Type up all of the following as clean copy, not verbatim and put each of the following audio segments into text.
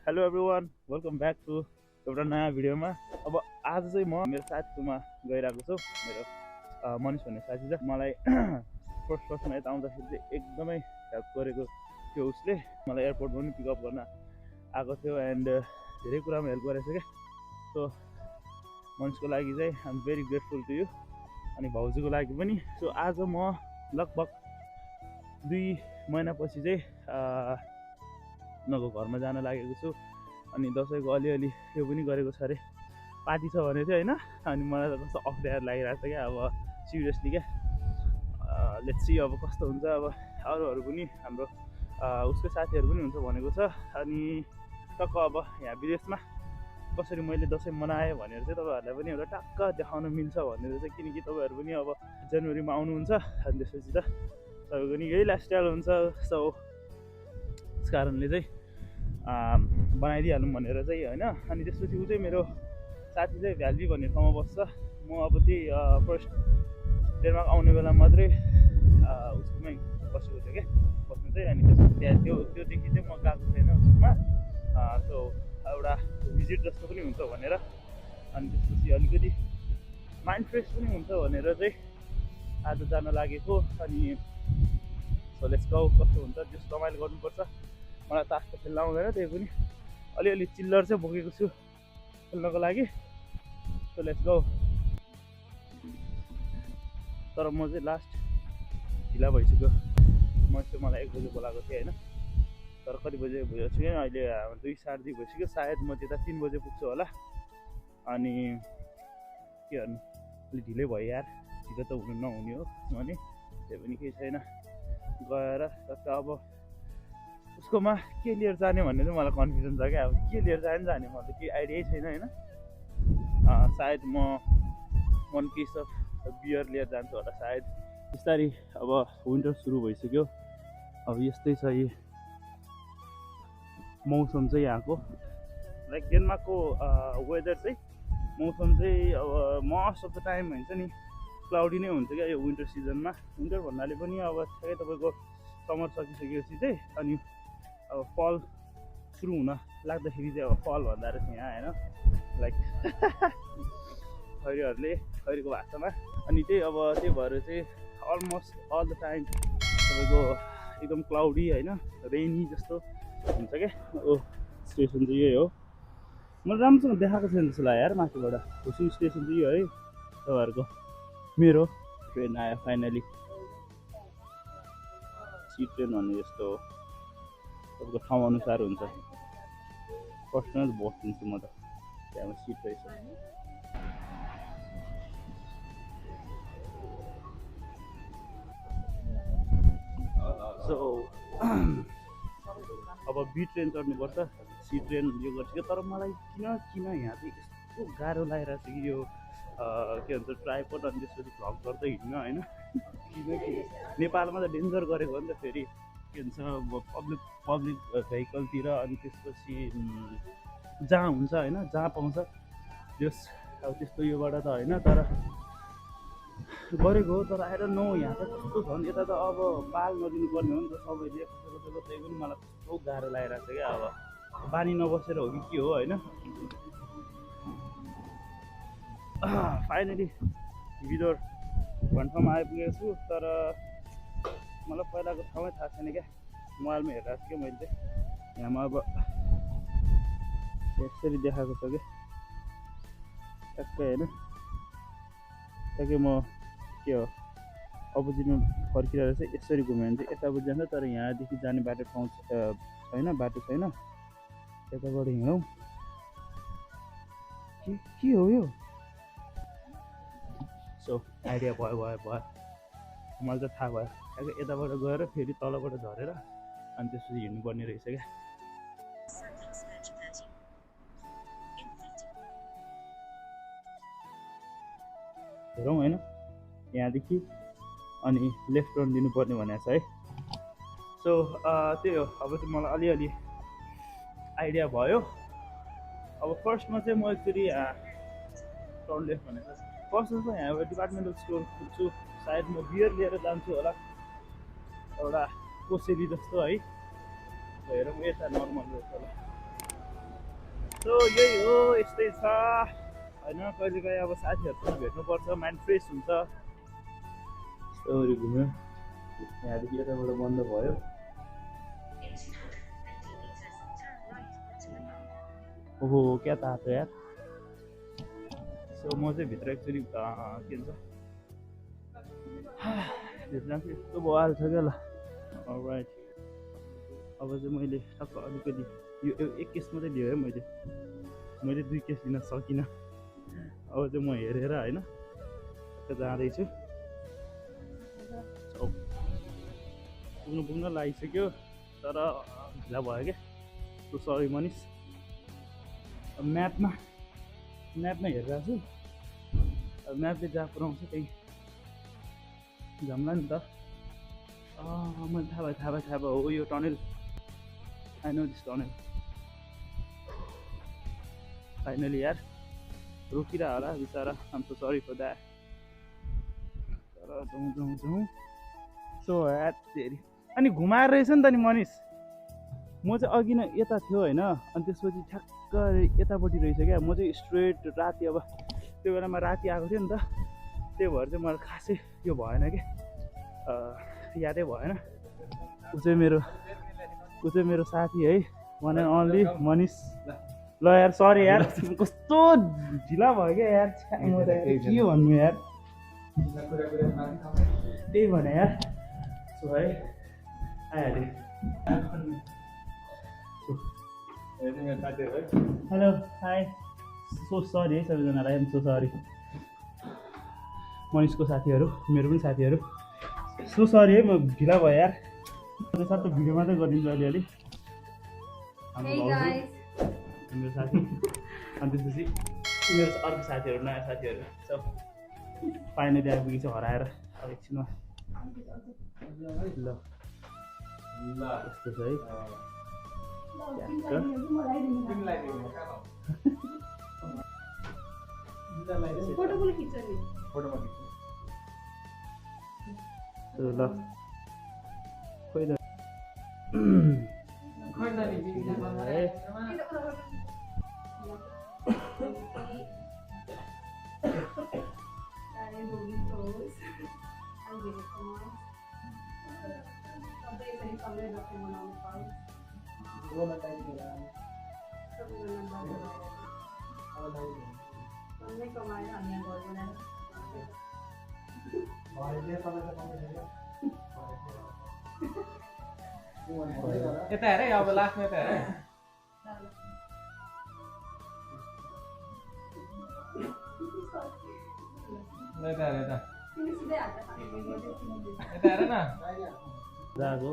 Hello everyone, welcome back to एउटा नयाँ भिडियोमा। अब आज चाहिँ म मेरो साथीकोमा गइरहेको छु। मेरो मनिष भन्ने साथी छ। मलाई फर्स्टमा यता आउँदाखेरि चाहिँ एकदमै हेल्प गरेको थियो। उसले मलाई एयरपोर्टमा पनि पिकअप गर्न आएको थियो एन्ड धेरै कुरामा हेल्प गरेछ क्या। सो मनिषको लागि चाहिँ I am very grateful to you. अनि भाउजूको लागि पनि। सो आज म लगभग 2 महिनापछि चाहिँ उनीहरूको घरमा जान लागेको छु। अनि दसैँको अलिअलि यो पनि गरेको छ अरे, पार्टी छ भने चाहिँ होइन। अनि मलाई त कस्तो अप्ठ्यारो लागिरहेको छ क्या, अब सिरियसली क्या। लेट्स सी अब कस्तो हुन्छ। अब अरूहरू पनि हाम्रो उसको साथीहरू पनि हुन्छ भनेको छ। अनि टक्क अब यहाँ विदेशमा कसरी मैले दसैँ मनाएँ भनेर चाहिँ तपाईँहरूलाई पनि एउटा टक्क देखाउन मिल्छ भनेर चाहिँ, किनकि तपाईँहरू पनि अब जनवरीमा आउनुहुन्छ अनि त्यसपछि त तपाईँको पनि यही लाइफस्टाइल हुन्छ। सो त्यस कारणले चाहिँ बनाइदिइहालौँ भनेर चाहिँ होइन। अनि त्यसपछि ऊ चाहिँ मेरो साथी चाहिँ भ्याली भन्ने ठाउँमा बस्छ। म अब त्यही फर्स्ट डेनमार्क आउने बेला मात्रै उसकोमै बसेको थियो क्या, बस्नु चाहिँ। अनि त्यसपछि त्यहाँ त्योदेखि चाहिँ म गएको छैन उसकोमा। सो एउटा भिजिट जस्तो पनि हुन्छ भनेर, अनि त्यसपछि अलिकति माइन्ड फ्रेस पनि हुन्छ भनेर चाहिँ आज जान लागेको। अनि सो लेट्स गो, कस्तो हुन्छ जस रमाइलो गर्नुपर्छ। मलाई तास त खेल्न आउँदैन, त्यही पनि अलिअलि चिल्लर चाहिँ बोकेको छु खेल्नको लागि। So let's go. तर म चाहिँ लास्ट ढिला भइसक्यो। म चाहिँ मलाई 1 बजे बोलाएको थिएँ होइन, तर कति बजे भयो छु यहाँ अहिले 2 साढे 2 भइसक्यो। सायद म त्यता 3 बजे पुग्छु होला। अनि के गर्नु, अलिक ढिलै भयो यार। ढिलो त हुनु नहुने हो भने त्यही पनि केही छैन। गएर टक्क अब उसकोमा के लिएर जाने भन्ने चाहिँ मलाई कन्फ्युजन छ क्या। अब के लिएर जाने मलाई केही आइडियै छैन होइन। सायद म 1 पिस अफ बियर लिएर जान्छु होला सायद। बिस्तारै अब विन्टर सुरु भइसक्यो। अब यस्तै छ यी मौसम चाहिँ यहाँको। लाइक डेनमार्कको वेदर चाहिँ, मौसम चाहिँ अब मोस्ट अफ द टाइम हुन्छ नि क्लाउडी नै हुन्छ क्या यो विन्टर सिजनमा। विन्टर भन्नाले पनि अब ठ्याक्कै तपाईँको समर सकिसकेपछि चाहिँ अनि अब फल सुरु हुन लाग्दाखेरि चाहिँ अब फल भन्दा रहेछ यहाँ होइन, लाइक खैरीको भाषामा। अनि त्यही अब त्यही भएर चाहिँ अलमोस्ट अल द टाइम तपाईँको एकदम क्लाउडी होइन, रेनी जस्तो हुन्छ क्या। स्टेसन चाहिँ यही हो। मैले राम्रोसँग देखाएको छैन जस्तो लाग्यो यार माथिबाट। हुसिङ स्टेसन चाहिँ यो है तपाईँहरूको। मेरो ट्रेन आयो फाइनली। सी ट्रेन भन्ने जस्तो हो, तपाईँको ठाउँ अनुसार हुन्छ। फर्स्टमा भोट दिन्छु म त, त्यहाँमा सिट रहेछ। सो अब बी ट्रेन चढ्नुपर्छ, सी ट्रेन यो गरिसक्यो। तर मलाई किन यहाँ चाहिँ यस्तो गाह्रो लागिरहेको छ कि यो के भन्छ ट्राइपोड, अनि त्यसपछि भ्लग गर्दै हिँड्न होइन। किनकि नेपालमा त डेन्जर गरेको हो नि त फेरि, के भन्छ पब्लिक भेहिकलतिर। अनि त्यसपछि जहाँ हुन्छ होइन, जहाँ पाउँछ जस अब त्यस्तो योबाट त होइन, तर गरेको हो। तर आएर नो यहाँ त कस्तो छ भने यता त अब पाल नदिनु पर्ने हो नि त सबैले कसैको। त्यही पनि मलाई कस्तो गाह्रो लागिरहेको छ क्या। अब बानी नबसेर हो कि के हो होइन। फाइनली भिडियो भन्ने ठाउँमा आइपुगेको छु। तर मलाई पहिलाको ठाउँमै थाहा छैन क्या, मोबाइलमा हेरिरहेको छु क्या मैले चाहिँ। यहाँमा अब यसरी देखाएको छ क्या ट्याक्कै होइन। ट्याक्कै म के हो अपोजिटमा फर्किरहेको चाहिँ यसरी घुम्यो भने चाहिँ यतापट्टि जान्छ। तर यहाँदेखि जाने बाटो ठाउँ छैन, बाटो छैन। यताबाट हिँडौँ के हो यो। सो आइडिया भयो मलाई त थाहा भयो। ठ्याक्कै यताबाट गएर फेरि तलबाट झरेर अनि त्यसपछि हिँड्नुपर्ने रहेछ क्या। हेरौँ होइन, यहाँदेखि अनि लेफ्ट टर्न दिनुपर्ने भनेको छ है। सो त्यही हो। अब चाहिँ मलाई अलिअलि आइडिया भयो। अब फर्स्टमा चाहिँ म एकचोटि यहाँ टर्न लेफ्ट भनेको छ। फर्स्टमा चाहिँ यहाँ डिपार्टमेन्टल स्टोर पुग्छु। सायद म बियर लिएर जान्छु होला, एउटा कोसेली जस्तो है। हेरौँ यता नर्मल रहेछ होला। सो यही हो, यस्तै छ होइन। कहिलेकाहीँ अब साथीहरूसँग भेट्नुपर्छ, माइन्ड फ्रेस हुन्छ। यस्तोहरू घुम्यो, यहाँदेखि यताबाट बन्द भयो। ओहो क्या तातो यार। सो म चाहिँ भित्र एक्चुली के भन्छ भित्र चाहिँ यस्तो बवाल छ क्या ल। राइट, अब चाहिँ मैले टक्क अलिकति यो एक केस मात्रै लियो है मैले 2 केस लिन सकिनँ। अब चाहिँ म हेरेर होइन जाँदैछु। पुग्न लागिसक्यो तर ढिला भयो क्या। So sorry Manish. म्यापमा हेरिरहेको छु। अब म्यापले जहाँ पुऱ्याउँछ त्यही जाउँला नि त। मैले थाहा भयो हो यो tunnel. I know this tunnel. Finally यार रोकिरह होला बिचरा। आम सो सरी फर द्याट। तर जाउँ। सो यार तेरि अनि घुमाएर रहेछ नि त नि मनिष। म चाहिँ अघि नै यता थियो होइन, अनि त्यसपछि ठ्याक्क यतापट्टि रहेछ क्या। म चाहिँ स्ट्रेट राति, अब त्यो बेलामा राति आएको थियो नि त, त्यही भएर चाहिँ मलाई खासै यो भएन क्या, यादै भएन। ऊ चाहिँ मेरो साथी है, वान एन्ड ओन्ली मनिष। ल यार सरी यार, कस्तो ढिला भयो क्या यार। म त यार के भन्नु यार, त्यही भने यार। सो है आइहाल्यो। हेलो हाई, सो सरी है सबैजनालाई। Am so sorry. मनिषको साथीहरू, मेरो पनि साथीहरू, सो सरी है। म ढिला भयो यार। सातो भिडियो मात्रै गरिदिन्छु अलिअलि। मेरो साथी अनि त्यसपछि मेरो अर्को साथीहरू, नयाँ साथीहरू सब फाइनली आइपुगेछ हराएर। अब एकछिनमा ल यस्तो छ है। ल खोइ त यता हेर अब लास्टमा यता हेर। यता हेर यता हेर न जागो।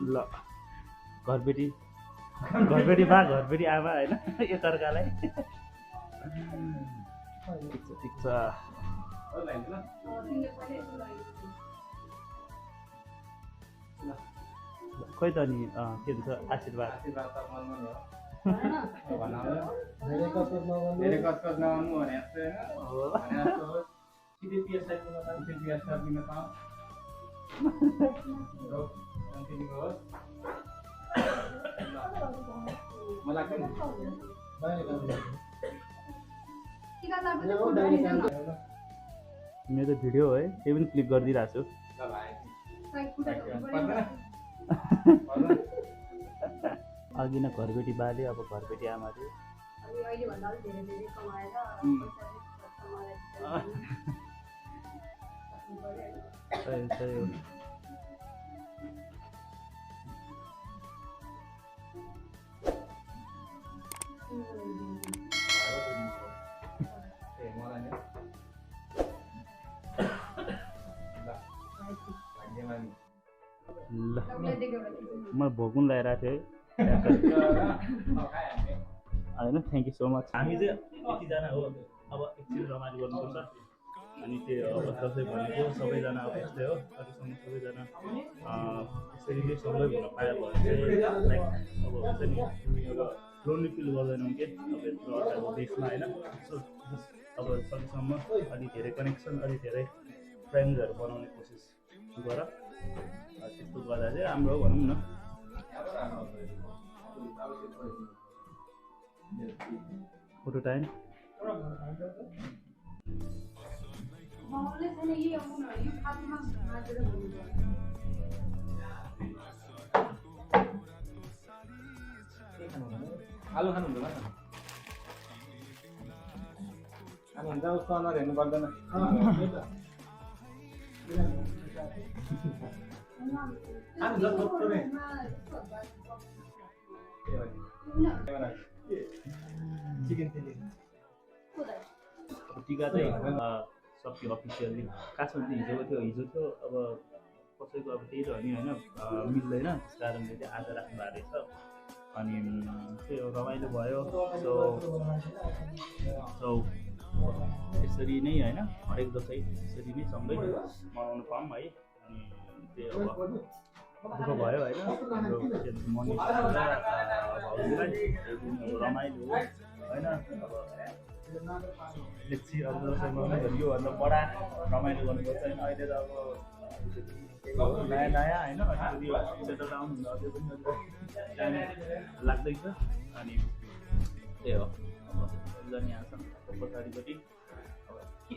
ल घरबेटी बा घरबेटी आमा होइन एकअर्कालाई। ठिक छ। खोइ त नि के भन्छ आशीर्वाद। धेरै कसरत नगर्नु भने जस्तो मेरो भिडियो है त्यही पनि क्लिक गरिदिइरहेको छु। अघि न घरबेटी बाले, अब घरबेटी आमाले। ल म भोकुन लगाइरहेको थिएँ है होइन। Thank you so much. हामी चाहिँ यतिजना हो, अब एकछिन रमाइलो गर्नुपर्छ। अनि त्यो अब दसैँ भनेको सबैजना अब यस्तै हो। अहिलेसम्म सबैजना यसरी नै सँगै घुम्न पायो भने चाहिँ लाइक अब हुन्छ नि, अब लोन्ली फिल गर्दैनौँ कि अब यत्रो अर्काको देशमा होइन। सो अब सकेसम्म अलि धेरै कनेक्सन अलि धेरै फ्रेन्ड्सहरू बनाउने कोसिस गर त्यस्तो गर्दा चाहिँ राम्रो भनौँ न फोटो टाइम आलु खानुहुन्छ ल खानुहुन्छ उसको अनुहार हेर्नु पर्दैन चिकन चिल्ली टिका चाहिँ सक्यो अफिसियल्ली खासमा चाहिँ हिजो थियो अब कसैको अब त्यही त हो नि होइन मिल्दैन त्यस कारणले चाहिँ आज राख्नु भएको रहेछ अनि त्यही हो रमाइलो भयो सो यसरी नै होइन हरेक दसैँ यसरी नै सँगै मनाउनु पाऊँ है अनि त्यही अब दुःख भयो होइन हाम्रो भाउजूलाई रमाइलो हो होइन अब लेप्ची अब दसैँमा योभन्दा बडा रमाइलो गर्नुपर्छ होइन अहिले त अब नयाँ नयाँ होइन अलिकति सेटल डाउन हुँदा अझै पनि टाइम लाग्दैछ अनि त्यही हो अब यहाँसम्म पछाडिपट्टि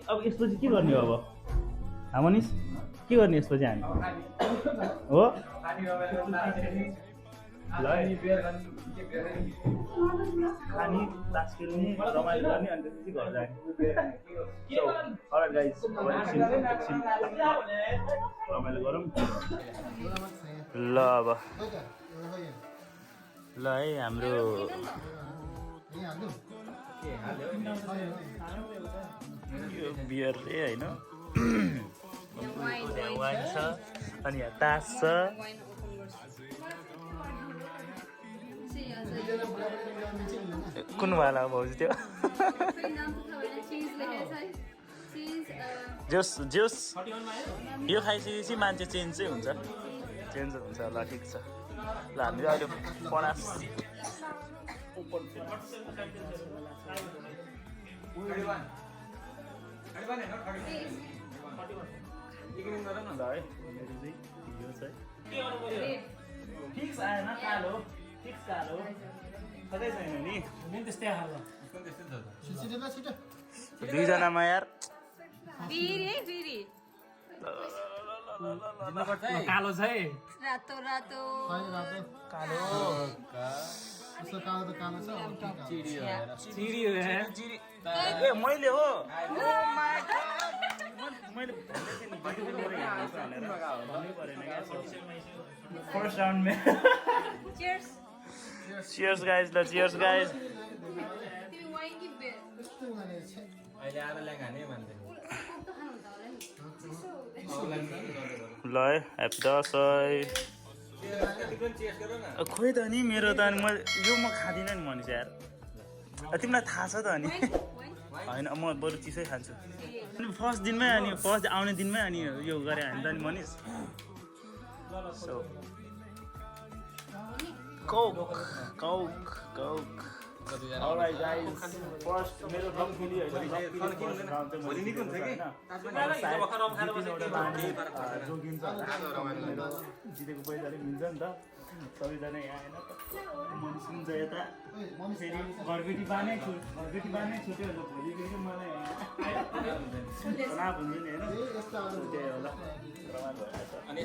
अब यसपछि के गर्ने हो अब मनिष के गर्ने यसपछि हामी हो खाने तास खेल्ने रमाइलो गर्ने अनि त्यसपछि घर जाने रमाइलो गरौँ ल अब ल है हाम्रो यो बियर रे होइन वाइन छ अनि यहाँ तास छ कुन वाला हो भाउजू त्यो जोस जोस यो खाइसकेपछि मान्छे चेन्ज चाहिँ हुन्छ ल ठिक छ ल हामीले अहिले 50 फिक्स आएन कालो फिक्स कालो कतै छैन नि त्यस्तै दुईजनामा यार कालो छ है रातो रातो कालो चिरी हो ए मैले हो फर्स्ट राउन्डमा चियर्स गाइज ल चियर्स गाइज अहिले आएर ल्याङ्गाने मान्छे ल है ह्याप्पी दसैँ खोइ त नि मेरो त अनि यो म खाँदिनँ नि मनिष यार तिमीलाई थाहा छ त अनि होइन म बरु चिसै खान्छु अनि फर्स्ट दिनमै अनि फर्स्ट आउने दिनमै अनि यो गरेँ हामी त नि Manish so Coke Coke Coke Alright guys, first मेरो ब्लग भिडियो हैन जोगिन्छ जितेको पैसाले मिल्छ नि त सबैजना यहाँ हैन मनिष हुन्छ यता फेरि घरबेटी बानै छुट्यो भोलि फेरि मलाई हुन्छ नि हैन त्यही होला अनि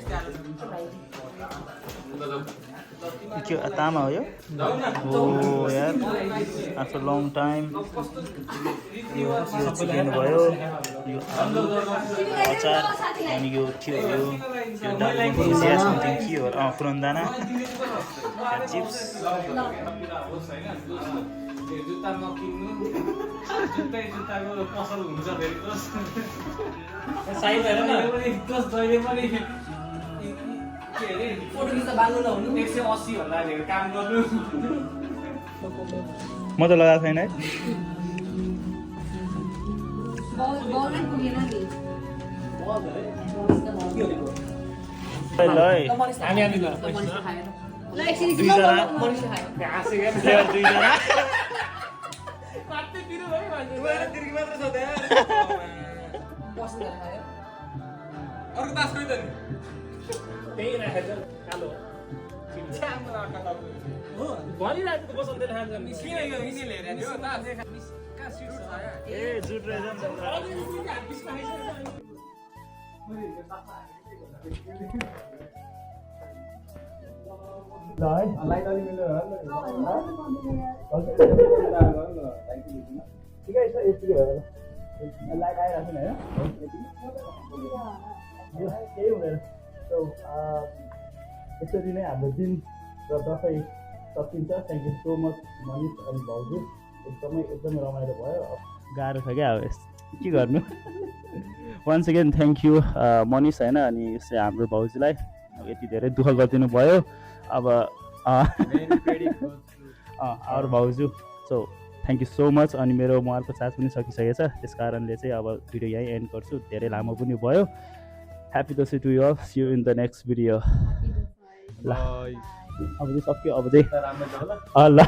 के तामा हो यो ओ यार आफ्टर लङ टाइम यो चिकन भयो यो आलु अचार अनि यो थियो यो दालको समथिङ के हो पुरनदाना चिप्स जुत्ता नकिन्नु जुत्ताको पसल हुन्छ फेरि साइड हेर न जहिले पनि के अरे फोटो खिच्दा बाल्नु नहुनु 180 भन्दा धेरै काम गर्नु म त लगाएको छैन है ल हामी ल दुईजना हाँसेको दुईजना मात्रै तिरो भयो मान्छे तिर्की मात्र छ त्यहाँ भनिरहेको त बसन्तले खान्छ किन यो यिनीले हेरेर नि हो त कहाँ सिट छ ए जुट रहेछ नि त ल है लाइट अलि मिल्यो ठिकै छ यतिकै हो लाइट आइरहेको छैन होइन केही हुँदैन सो यसरी नै हाम्रो दिन र दसैँ सकिन्छ thank you so much Manish अनि भाउजू एकदमै रमाइलो भयो गाह्रो छ क्या अब के गर्नु once again thank you Manish होइन अनि यसै हाम्रो भाउजूलाई यति धेरै दुःख गरिदिनु भयो अब आवर भाउजू so thank you so much अनि मेरो उहाँहरूको चार्ज पनि सकिसकेछ त्यस कारणले चाहिँ अब भिडियो यहीँ एन्ड गर्छु धेरै लामो पनि भयो happy Dashain to you see you in the next video ल अब चाहिँ सक्यो अब चाहिँ ल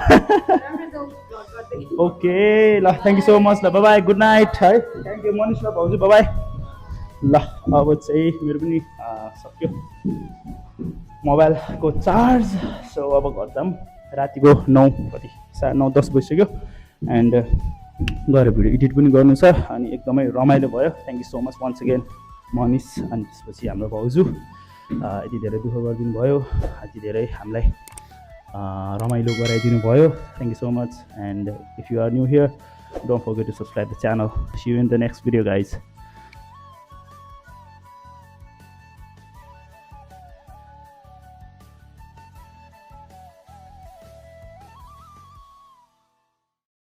ओके ल थ्याङ्क यू सो मच ल बाई गुड नाइट है थ्याङ्क यू मनिष ल भाउजू बाई ल अब चाहिँ मेरो पनि सक्यो मोबाइलको चार्ज सो अब घर जाऊँ रातिको 9 कति 9:10 बजिसक्यो एन्ड गएर भिडियो एडिट पनि गर्नु छ अनि एकदमै रमाइलो भयो thank you so much once again Manish अनि त्यसपछि हाम्रो भाउजू यति धेरै दुःख गरिदिनु भयो यति धेरै हामीलाई रमाइलो गराइदिनु भयो thank you so much and if you are new here don't forget to subscribe the channel see you in the next video guys